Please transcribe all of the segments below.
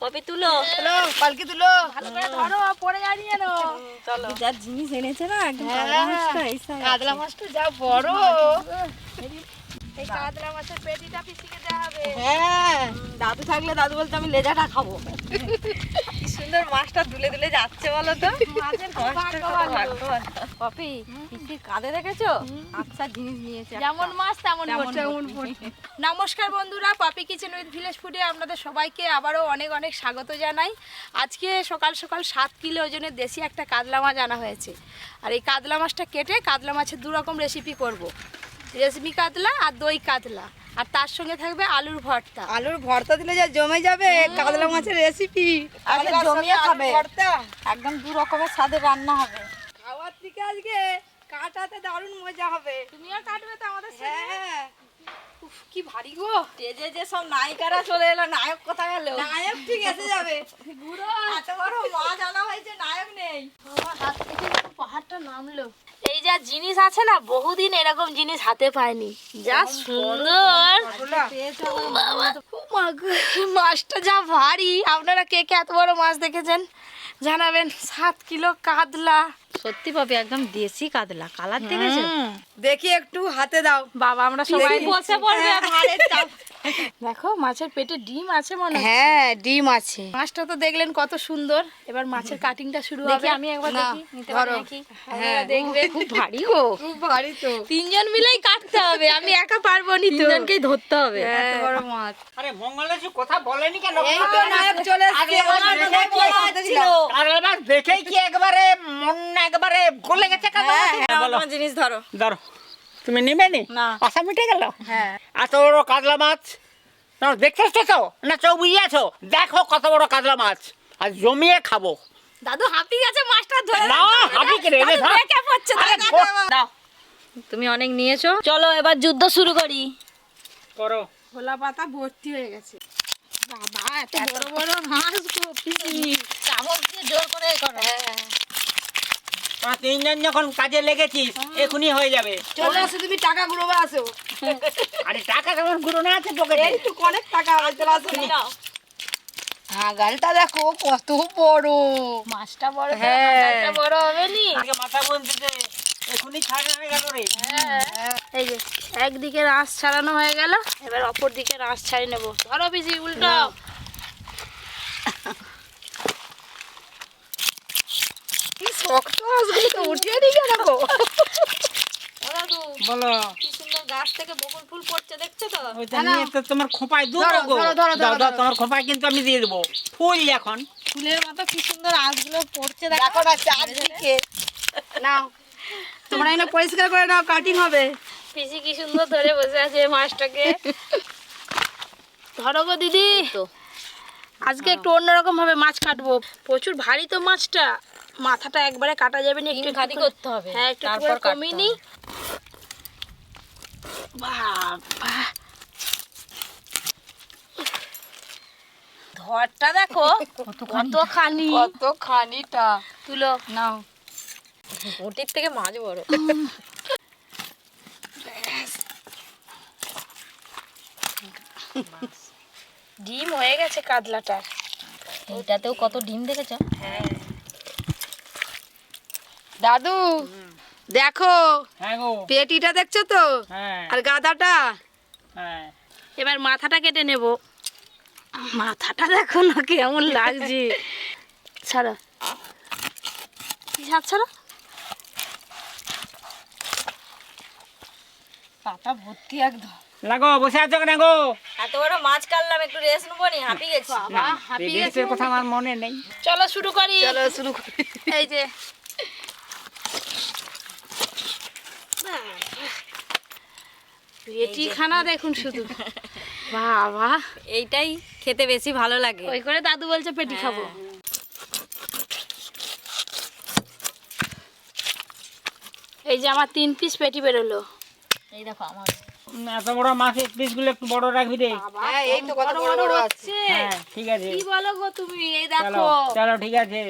Poppy তুলো, পালকি তুলো, ভালো করে ধরো, পড়ে যায়নি যেন। চলো, যা জিনিস এনেছে না একদম কাতলা মাছটা যা বড়। এই কাতলা মাছের পেটিটা পিসিকে দেওয়া হবে। হ্যাঁ, দাদু থাকলে দাদু বলতে আমি লেজাটা খাবো। কি সুন্দর মাছটা দুলে দুলে যাচ্ছে বলো তো। মাছের খুব ভাগ্য ভালো। পপি, পিসির কাঁধে দেখেছো? আচ্ছা জিনিস নিয়েছে। যেমন মাছ তেমন পড়ছে। পড়ছে। নমস্কার বন্ধুরা, পপি কিচেন উইথ ভিলেজ ফুডে আপনাদের সবাইকে আবারও অনেক অনেক স্বাগত জানাই। আজকে সকাল সকাল 7 কিলো ওজনের দেশি একটা কাতলা মাছ আনা হয়েছে। আর এই কাতলা মাছটা কেটে কাতলা মাছের 2 রকম রেসিপি করব। রেশমি কাতলা আর দই কাতলা, আর তার সঙ্গে থাকবে আলুর ভর্তা। আলুর ভর্তা দিলে যা জমে যাবে কাতলা মাছের রেসিপি। আজকে জমিয়ে খাবে। একদম 2 রকমের স্বাদের রান্না হবে। খাওয়ার থেকে আজকে কাটাতে দারুণ মজা হবে। তুমিও কাটবে তো আমাদের সঙ্গে? হ্যাঁ, উফ, কি ভারী গো। স্টেজে যে সব নায়িকারা চলে এলো, নায়ক কোথায় গেল? নায়ক ঠিক এসে যাবে। গুঁড়ো এত বড় মাছ আনা হয়েছে, নায়ক নেই। বাবা, হাত থেকে যেন পাহাড়টা নামলো। এই যা জিনিস আছে না, বহুদিন এরকম জিনিস হাতে পাইনি। যা সুন্দর। বাবা, ও মা গো, মাছটা যা ভারী। আপনারা কে কে এত বড় মাছ দেখেছেন জানাবেন। 7 কিলো কাতলা। সত্যি পাবে, একদম দেশি কাতলা। কালার দেখেছো? দেখি একটু হাতে দাও। বাবা, আমরা সবাই বসে পড়বে ভারের চাপ। দেখো, মাছের পেটে ডিম আছে মনে হয়। হ্যাঁ, ডিম আছে। মাছটা তো দেখলেন কত সুন্দর। এবার মাছের কাটিংটা শুরু হবে। আমি একবার না, দেখি, নিতে ধরো। পারি নাকি? হ্যাঁ, দেখবে। খুব ভারী গো। খুব ভারী তো। 3 জন মিলেই কাটতে হবে, আমি একা পারবো নি তো। 3 জনকেই ধরতে হবে। এত হ্যাঁ। বড় মাছ। আরে মঙ্গলেশ কথা বলেনি কেন? এই তো নায়ক চলে এসেছে। আমার দেখেই কথা বলা ছিল। কাতলা মাছ দেখেই কি একবারে মন একবারে গলে গেছে কাতলা হ্যাঁ, মাছের? হ্যাঁ, বলো। তোমার জিনিস ধরো। ধরো, তুমি নিবে নি? না। আশা মিটে গেল? হ্যাঁ। এত বড় কাতলা মাছ তোমার দেখতেছো তো না চোখ বুঝিয়েছো? দেখো কত বড় কাতলা মাছ, আর জমিয়ে খাবো। দাদু হাঁপি গেছে, মাছটা ধরে না, হাঁপি কি রে? দাদু ধর। দেখে পড়ছে, আরে দাদু। দাও। তুমি অনেক নিয়েছো, চলো এবার যুদ্ধ শুরু করি। করো। খোলা পাতা ভর্তি হয়ে গেছে। বাবা, এত বড় বড় মাছ গো পিসি। চামচ দিয়ে জোর করে করো। তোরা 3 জন যখন কাজে লেগেছিস এখনই হয়ে যাবে। চলে আসো, তুমি টাকা গুলোবা আসো। আরে টাকা কেমন গুঁড়ো না আছে পকেটে? এই তো অনেক টাকা হবে, চলে আসো। হ্যাঁ, গালটা দেখো কত বড়। মাছটা বড়, হ্যাঁ। মাছটা বড় হবে নি। আগে মাথা বলতে যে এখনই ছাড়া হয়ে গেল রে। এই যে একদিকে রাস ছাড়ানো হয়ে গেল, এবার অপর দিকে রাস ছাড়িয়ে নেবো। ধরো পিসি, উল্টাও। কি শক্ত মাছগুলো তো উঠিয়ে নিয়ে রাখো। ও দাদু, বলো। কি সুন্দর গাছ থেকে বকুল ফুল পড়ছে, দেখছো তো? ওইটা নিয়ে তো তোমার খোপায় দেবো ধরো, গো। ধরো, ধরো, দাও, ধরো, দাও, ধরো। তোমার খোপায় কিন্তু আমি দিয়ে দেবো ফুল এখন। ফুলের মতো কি সুন্দর আঁশগুলো পড়ছে, দেখো না চারদিকে। নাও, তোমরা এনে পরিষ্কার করে নাও, কাটিং হবে। পিসি কি সুন্দর ধরে বসে আছে মাছটাকে। ধরো গো দিদি। আজকে একটু অন্যরকম ভাবে মাছ কাটবো। প্রচুর ভারী তো মাছটা, মাথাটা একবারে কাটা যাবে না, একটু ভারী করতে হবে। হ্যাঁ, একটু তারপর করে কমিয়ে নি। বাবা, ধরটা দেখো কতখানি। কতখানিটা। তুলো। নাও। ওটির থেকে মাছ বড়। ডিম হয়ে গেছে কাতলাটার। এইটাতেও কত ডিম দেখেছো? হ্যাঁ, দাদু দেখো, হ্যাঁ গো। পেটিটা দেখছো তো, হ্যাঁ, আর গাদাটা। হ্যাঁ। এবার মাথাটা কেটে নেব। মাথাটা দেখো না কেমন লাগছে। ছাড়ো, হাত ছাড়ো। পাতা ভর্তি একদম। লাগো, বসে আছো কেন গো? এত বড় মাছ কাটলাম, একটু রেস্ট নেবো নি, হাঁপি গেছি। বাবা, হাঁপিয়ে গেছে। রেস্টের কথা আমার মনে নেই। চলো শুরু করি। চলো শুরু করি। এই যে পেটিখানা দেখুন শুধু। বাবা, এইটাই খেতে বেশি ভালো লাগে। ওই করে দাদু বলছে পেটি খাবো। এই যে আমার 3 পিস পেটি বেরোলো। এই দেখো আমার। এত বড় মাছের পিসগুলো একটু বড় রাখবি রে। বাবা, হ্যাঁ, এই তো কত বড় বড় আছে। হচ্ছে। হ্যাঁ, ঠিক আছে। কি বলো গো তুমি? এই চলো, দেখো। চলো, ঠিক আছে।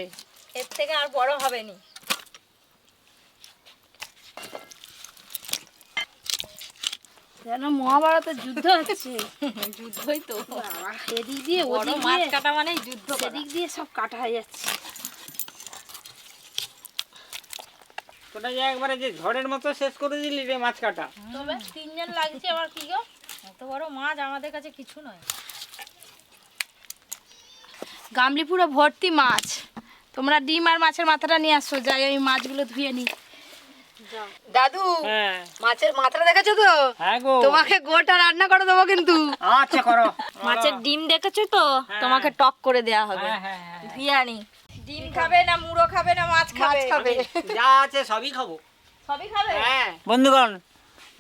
এর থেকে আর বড় হবে নি। যেন মহাভারতের যুদ্ধ হচ্ছে। যুদ্ধই তো, বাবা, এদিক দিয়ে বড় ওদিক মাছ দিয়ে কাটা মানেই যুদ্ধ করা। সেদিক দিয়ে সব কাটা হয়ে যাচ্ছে। তোটা যে একবারে যে ঝড়ের মতো শেষ করে দিলি রে মাছ কাটা। তবে 3 জন লাগছে আবার কি গো? এত বড় মাছ আমাদের কাছে কিছু নয়। গামলি পুরো ভর্তি মাছ। তোমরা ডিম আর মাছের মাথাটা নিয়ে আসো, যাই ওই মাছগুলো ধুয়ে নি। দাদু, হ্যাঁ মাছের মাথাটা দেখেছো তো? হ্যাঁ গো, তোমাকে গোটা রান্না করে দেবো কিন্তু। আচ্ছা করো। মাছের ডিম দেখেছো তো? হ্যাঁ। তোমাকে টক করে দেয়া হবে। হ্যাঁ হ্যাঁ হ্যাঁ। ধুয়ে আনি। ডিম খাবে না মুড়ো খাবে না মাছ খাবে? যা আছে সবই খাবো। সবই খাবে। হ্যাঁ বন্ধুগণ,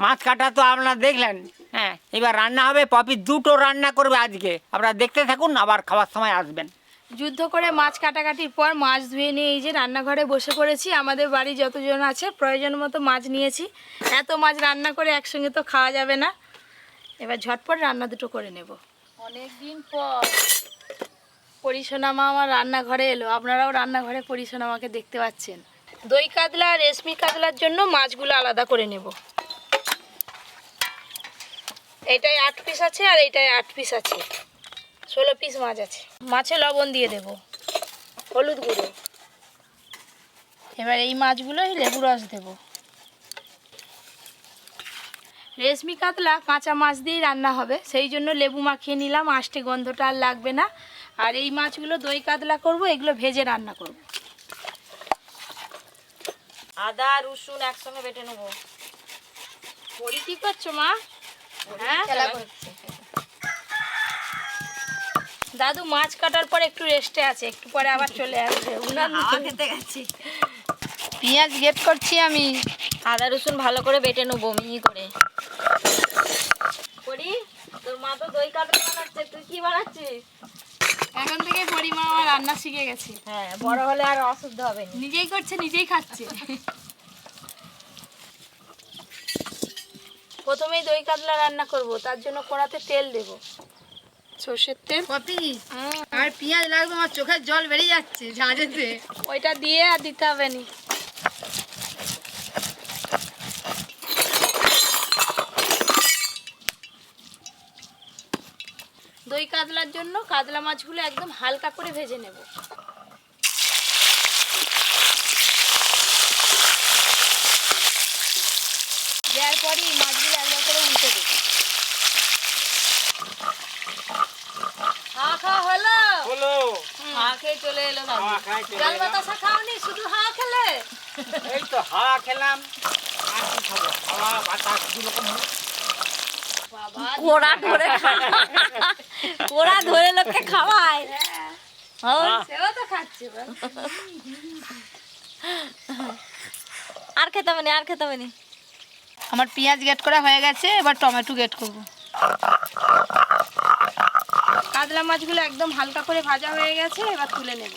মাছ কাটা তো আপনারা দেখলেন। হ্যাঁ, এবার রান্না হবে। পপি দুটো রান্না করবে আজকে, আপনারা দেখতে থাকুন, আবার খাওয়ার সময় আসবেন। যুদ্ধ করে মাছ কাটাকাটির পর মাছ ধুয়ে নিয়ে এই যে রান্নাঘরে বসে পড়েছি। আমাদের বাড়ি যতজন আছে প্রয়োজন মতো মাছ নিয়েছি। এত মাছ রান্না করে একসঙ্গে তো খাওয়া যাবে না। এবার ঝটপট রান্না দুটো করে নেব। অনেক দিন পর পরিসোনা মা আমার রান্নাঘরে এলো। আপনারাও রান্নাঘরে পরিসোনা মাকে দেখতে পাচ্ছেন। দই কাতলা আর রেশমি কাতলার জন্য মাছগুলো আলাদা করে নেব। এইটাই 8 পিস আছে আর এইটাই 8 পিস আছে, 16 পিস মাছ আছে। মাছে লবণ দিয়ে দেব, হলুদ গুঁড়ো। এবার এই মাছগুলো লেবু রস দেব। রেশমি কাতলা কাঁচা মাছ দিয়েই রান্না হবে, সেই জন্য লেবু মাখিয়ে নিলাম, আষ্টে গন্ধটা আর লাগবে না। আর এই মাছগুলো দই কাতলা করব, এগুলো ভেজে রান্না করব। আদা রসুন একসঙ্গে বেটে নেবো। বড়ি কি করছো মা? হ্যাঁ, দাদু মাছ কাটার পর একটু রেস্টে আছে, একটু পরে আবার চলে আসবে। হাওয়া খেতে গেছি। পেঁয়াজ গেট করছি আমি। আদা রসুন ভালো করে বেটে নেবো মিহি করে। করি, তোর মা তো দই কাতলা বানাচ্ছে, তুই কি বানাচ্ছিস? এখন থেকে পরিমা আমার রান্না শিখে গেছে। হ্যাঁ, বড় হলে আর অসুস্থ হবে না। নিজেই করছে, নিজেই খাচ্ছে। প্রথমেই দই কাতলা রান্না করব, তার জন্য কড়াতে তেল দেব, সর্ষের তেল। কপি আর পেঁয়াজ লাগবে, আমার চোখের জল বেরিয়ে যাচ্ছে ঝাঁঝেতে। ওইটা দিয়ে আর দিতে হবে নি। দই কাতলার জন্য কাতলা মাছগুলো একদম হালকা করে ভেজে নেব। দেওয়ার পরে এই মাছগুলো একবার করে উল্টে দেব। হাওয়া খাওয়া হলো? বলো। হাওয়া খেয়ে চলে এলো দাদু। হাওয়া খাই চলে জল এলাম। বাতাসা খাওনি, শুধু হাওয়া খেলে? এই তো হাওয়া খেলাম, আর কি খাবো? হাওয়া বাতাস দুরকম হলো। বাবা, কোড়া ধরে কোড়া ধরে লোককে খাওয়ায়। সেও তো খাচ্ছে বল। আর খেতে হবে না, আর খেতে হবে না। আমার পেঁয়াজ গেট করা হয়ে গেছে, এবার টমেটো গেট করব। কাতলা মাছগুলো একদম হালকা করে ভাজা হয়ে গেছে, এবার তুলে নেব।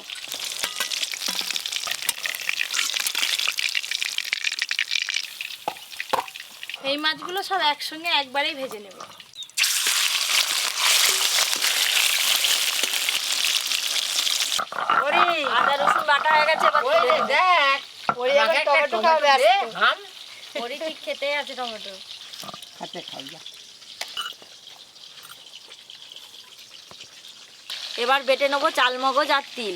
এই মাছগুলো সব একসঙ্গে একবারেই ভেজে নেব। আদা রসুন বাটা হয়ে গেছে, এবার তুলে নেবো। দেখ, আমাকে একটা টমেটো খাবে আজকে। আম ওরই ঠিক খেতে আছে টমেটো। খাতে খাই যা। এবার বেটে নেবো চালমগজ আর তিল।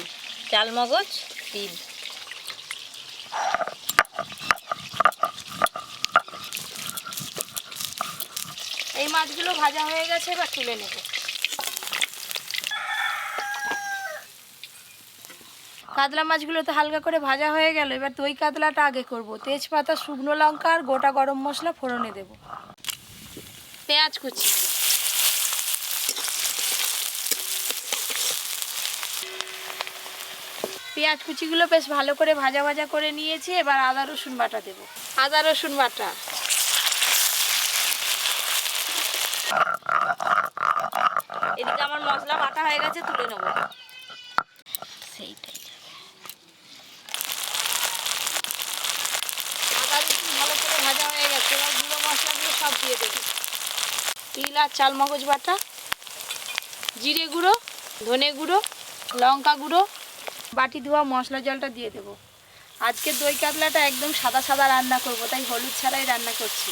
চালমগজ, তিল। এই মাছগুলো ভাজা হয়ে গেছে, এবার তুলে নেব। কাতলা মাছগুলো তো হালকা করে ভাজা হয়ে গেল, এবার দই কাতলাটা আগে করব। তেজপাতা, শুকনো লঙ্কা আর গোটা গরম মশলা ফোড়নে দেব। পেঁয়াজ কুচি, পেঁয়াজ কুচিগুলো বেশ ভালো করে ভাজা ভাজা করে নিয়েছি। এবার আদা রসুন বাটা দেব। আদা রসুন বাটা, এদিকে আমার মশলা বাটা হয়ে গেছে, তুলে নেবো। সেইটাই আদা রসুন ভালো করে ভাজা হয়ে গেছে, এবার গুঁড়ো মশলাগুলো সব দিয়ে দেবো। তিল আর চালমগজ বাটা, জিরে গুঁড়ো, ধনে গুঁড়ো, লঙ্কা গুঁড়ো, বাটি ধোয়া মশলা জলটা দিয়ে দেবো। আজকে দই কাতলাটা একদম সাদা সাদা রান্না করব, তাই হলুদ ছাড়াই রান্না করছি।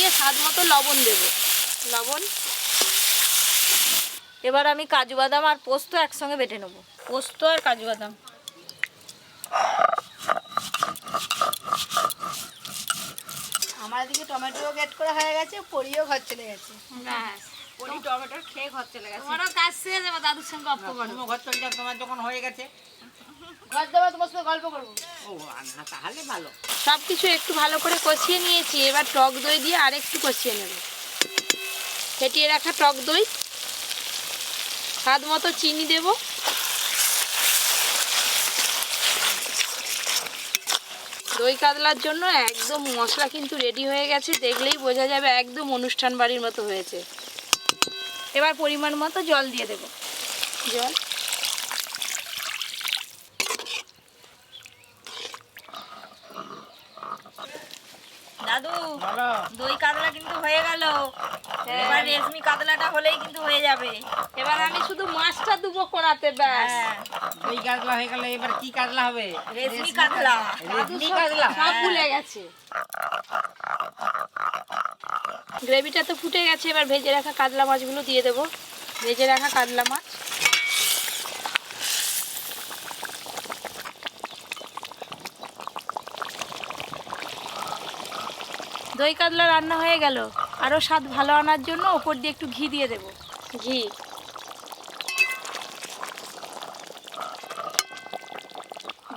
দিয়ে স্বাদ মতো লবণ দেব, লবণ। এবার আমি কাজু বাদাম আর পোস্ত একসঙ্গে বেটে নেব, পোস্ত আর কাজু বাদাম। আমার এদিকে টমেটো গেট করা হয়ে গেছে, পরিও ঘর চলে গেছে। ব্যাস, পরি টমেটোর খেয়ে ঘর চলে গেছে। তোমারও কাজ শেষ, এবার দাদুর সঙ্গে গল্প করো। তুমি ঘর চলে যাও, তোমার যখন হয়ে গেছে। ঘর যাবো, তোমার সাথে গল্প করবো। ও রান্না তাহলে ভালো। সব কিছু একটু ভালো করে কষিয়ে নিয়েছি, এবার টক দই দিয়ে আর একটু কষিয়ে নেব। ফেটিয়ে রাখা টক দই, স্বাদ মতো চিনি দেব, দই কাতলার জন্য একদম মশলা কিন্তু রেডি হয়ে গেছে, দেখলেই বোঝা যাবে একদম অনুষ্ঠান বাড়ির মতো হয়েছে। এবার পরিমাণ মতো জল দিয়ে দেব, জল। দাদু, ভালো। দই কাতলা কিন্তু হয়ে গেল, এবার রেশমি কাতলাটা হলেই কিন্তু হয়ে যাবে। এবার আমি শুধু মাছটা দেবো কড়াতে, ব্যাস। হ্যাঁ, দই কাতলা হয়ে গেলে এবার কি কাতলা হবে? রেশমি কাতলা। রেশমি কাতলা। সব ভুলে গেছে। গ্রেভিটা তো ফুটে গেছে, এবার ভেজে রাখা কাতলা মাছগুলো দিয়ে দেবো, ভেজে রাখা কাতলা মাছ। দই কাতলা রান্না হয়ে গেল, আরও স্বাদ ভালো আনার জন্য ওপর দিয়ে একটু ঘি দিয়ে দেবো, ঘি।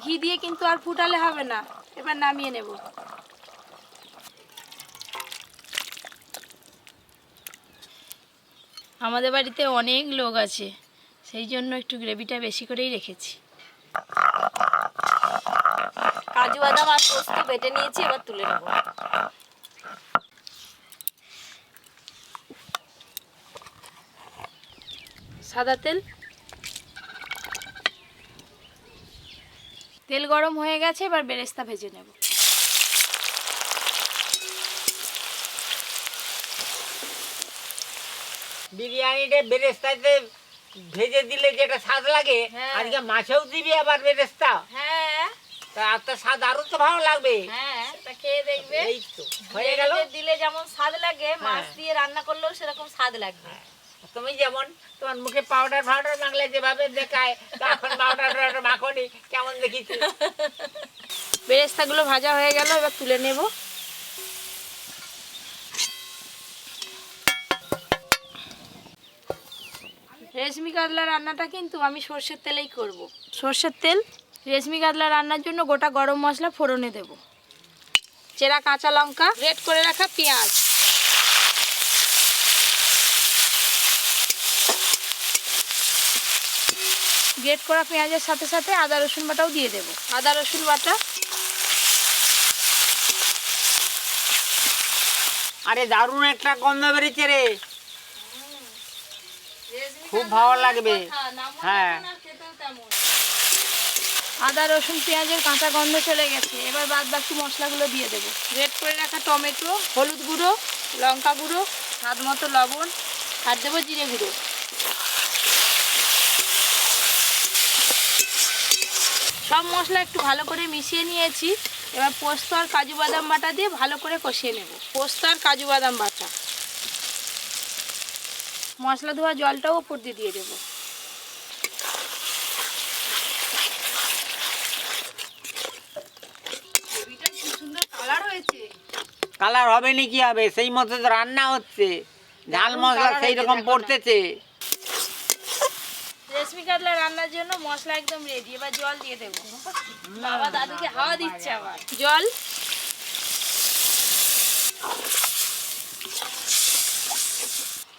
ঘি দিয়ে কিন্তু আর ফুটালে হবে না, এবার নামিয়ে নেব। আমাদের বাড়িতে অনেক লোক আছে, সেই জন্য একটু গ্রেভিটা বেশি করেই রেখেছি। কাজু বাদাম আর পোস্ত বেটে নিয়েছি, এবার তুলে নেব। সাদা তেল, তেল গরম হয়ে গেছে, এবার বেরেস্তা ভেজে নেব। বিরিয়ানিতে বেরেস্তাতে ভেজে দিলে যেটা স্বাদ লাগে, হ্যাঁ। আজকে মাছেও দিবি আবার বেরেস্তা, হ্যাঁ তা আর তো স্বাদ আরো তো ভালো লাগবে। হ্যাঁ, সেটা খেয়ে দেখবে। এই তো হয়ে গেল। গ্রেভিতে দিলে যেমন স্বাদ লাগে, মাছ হ্যাঁ। দিয়ে রান্না করলেও সেরকম স্বাদ লাগবে। তুমি যেমন তোমার মুখে পাউডার ফাউডার মাখলে যেভাবে দেখায়, তা এখন পাউডার টাউডার মাখনি, কেমন দেখিছি। বেরেস্তাগুলো ভাজা হয়ে গেল, এবার তুলে নেব। রেশমি কাতলা রান্নাটা কিন্তু আমি সর্ষের তেলেই করব। সর্ষের তেল, রেশমি কাতলা রান্নার জন্য গোটা গরম মশলা ফোড়নে দেব, চেরা কাঁচা লঙ্কা, গ্রেট করে রাখা পেঁয়াজ, গ্রেট করা পেঁয়াজের সাথে সাথে আদা রসুন বাটাও দিয়ে দেব, আদা রসুন বাটা। আরে দারুণ একটা গন্ধ বেরিয়েছে রে, খুব ভালো লাগবে। হ্যাঁ, আদা রসুন পেঁয়াজের কাঁচা গন্ধ চলে গেছে, এবার বাদ বাকি মশলাগুলো দিয়ে দেবো। গ্রেট করে রাখা টমেটো, হলুদ গুঁড়ো, লঙ্কা গুঁড়ো, স্বাদ মতো লবণ, আর দেবো জিরে গুঁড়ো। সব মশলা একটু ভালো করে মিশিয়ে নিয়েছি, এবার পোস্ত আর কাজু বাদাম বাটা দিয়ে ভালো করে কষিয়ে নেব। পোস্ত আর কাজু বাদাম বাটা, মশলা ধোয়া জলটাও উপর দিয়ে দেবো। কালার হবে নি কি হবে, সেই মতো তো রান্না হচ্ছে, ঝাল মশলা সেই রকম পড়তেছে। রেশমি কাতলা রান্নার জন্য মশলা একদম রেডি, এবার জল দিয়ে দেবো। বাবা দাদুকে হাওয়া দিচ্ছে আবার। জল,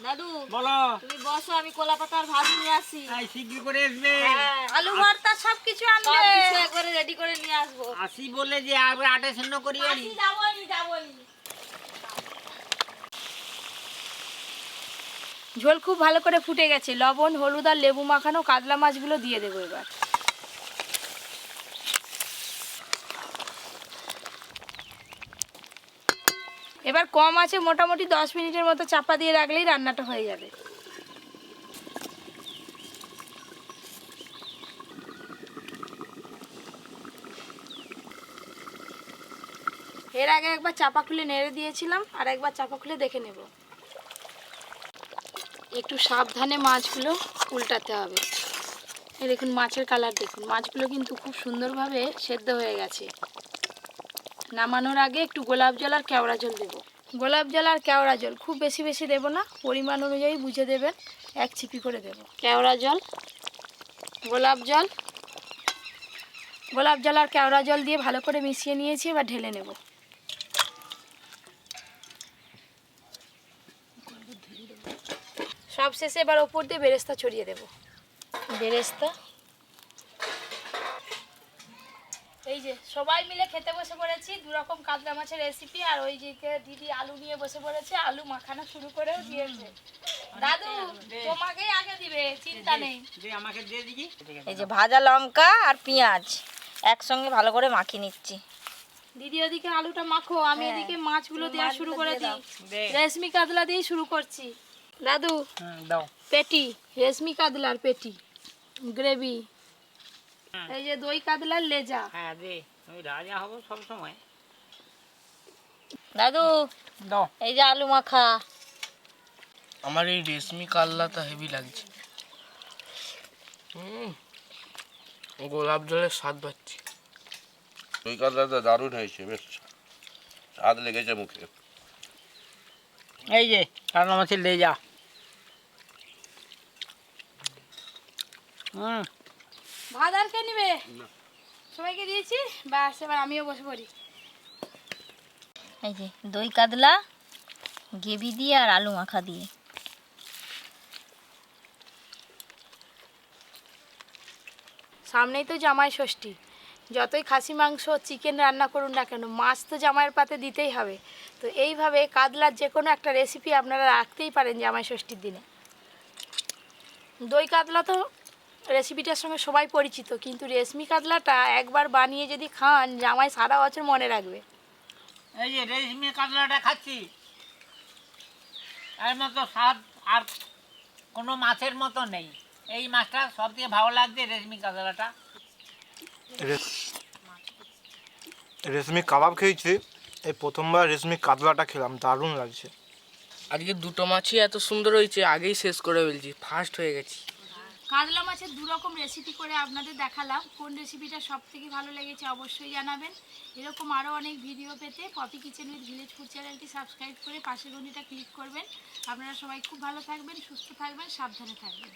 দাদু বলো। তুমি বসো, আমি কলা পাতার ভাত নিয়ে আসি। শীঘ্র করে আসবে। হ্যাঁ, আলু ভর্তা সবকিছু সব আনবে। কিছু একবারে রেডি করে নিয়ে আসবো। আসি বলে যে আবার আটে শূন্য করিও নি। যাবনি। ঝোল খুব ভালো করে ফুটে গেছে, লবণ হলুদ আর লেবু মাখানো কাতলা মাছগুলো দিয়ে দেবো এবার। এবার কম আছে, মোটামুটি 10 মিনিটের মতো চাপা দিয়ে রাখলেই রান্নাটা হয়ে যাবে। এর আগে একবার চাপা খুলে নেড়ে দিয়েছিলাম, আর একবার চাপা খুলে দেখে নেব। একটু সাবধানে মাছগুলো উল্টাতে হবে। এই দেখুন মাছের কালার দেখুন, মাছগুলো কিন্তু খুব সুন্দরভাবে সেদ্ধ হয়ে গেছে। নামানোর আগে একটু গোলাপ জল আর কেওড়া জল দেবো। গোলাপ জল আর কেওড়া জল খুব বেশি বেশি দেবো না, পরিমাণ অনুযায়ী বুঝে দেবেন। এক চিপি করে দেবো কেওড়া জল, গোলাপ জল। গোলাপ জল আর কেওড়া জল দিয়ে ভালো করে মিশিয়ে নিয়েছি, এবার ঢেলে নেব। সব শেষে এবার ওপর দিয়ে বেরেস্তা ছড়িয়ে দেব। বেরেস্তা, এই যে সবাই মিলে খেতে বসে পড়েছি। 2 রকম কাতলা মাছের রেসিপি, আর ওই যে দিদি আলু নিয়ে বসে পড়েছে, আলু মাখানো শুরু করেও দিয়েছে। দাদু তোমাকেই আগে দিবে, চিন্তা নেই। আমাকে দিয়ে দিবি। এই যে ভাজা লঙ্কা আর পেঁয়াজ একসঙ্গে ভালো করে মাখিয়ে নিচ্ছি। দিদি ওদিকে আলুটা মাখো, আমি এদিকে মাছগুলো দেওয়া শুরু করে দিই। দে। রেশমি কাতলা দিয়ে শুরু করছি। দাদু দাও। পেটি, রেশমি কাতলার পেটি, গ্রেভি। এই যে দই কাতলার লেজা। হ্যাঁ দে, আমি রাজা হব সব সময়। দাদু দাও। এই যে আলু মাখা। আমার এই রেশমি কাতলাটা হেভি লাগছে। গোলাপ জলের স্বাদ পাচ্ছি। দই কাতলাটা দারুণ হয়েছে, বেশ স্বাদ লেগেছে মুখে। এই যে কাতলা মাছের লেজা। ভাত আর কে নিবে? সবাইকে দিয়েছি, ব্যাস এবার আমিও বসে পড়ি। এই যে দই কাতলা গ্রেভি দিয়ে আর আলু মাখা দিয়ে। সামনেই তো জামাই ষষ্ঠী, যতই খাসি মাংস চিকেন রান্না করুন না কেন, মাছ তো জামাইয়ের পাতে দিতেই হবে। তো এইভাবে কাতলার যে কোনো একটা রেসিপি আপনারা রাখতেই পারেন জামাই ষষ্ঠীর দিনে। দই কাতলা তো রেসিপিটার সঙ্গে সবাই পরিচিত, কিন্তু রেশমি কাতলাটা একবার বানিয়ে যদি খান, জামাই সারা বছর মনে রাখবে। এই যে রেশমি কাতলাটা খাচ্ছি, এর মতো স্বাদ আর কোনো মাছের মতো নেই। এই মাছটা সব থেকে ভালো লাগছে, রেশমি কাতলাটা। রেশমি কাবাব খেয়েছি, এই প্রথমবার রেশমি কাতলাটা খেলাম, দারুণ লাগছে। আজকে দুটো মাছই এত সুন্দর হয়েছে, আগেই শেষ করে ফেলছি, ফার্স্ট হয়ে গেছি। কাতলা মাছের 2 রকম রেসিপি করে আপনাদের দেখালাম। কোন রেসিপিটা সব থেকে ভালো লেগেছে অবশ্যই জানাবেন। এরকম আরও অনেক ভিডিও পেতে Poppy kitchen with village food চ্যানেলটি সাবস্ক্রাইব করে পাশের ঘন্টিটা ক্লিক করবেন। আপনারা সবাই খুব ভালো থাকবেন, সুস্থ থাকবেন, সাবধানে থাকবেন।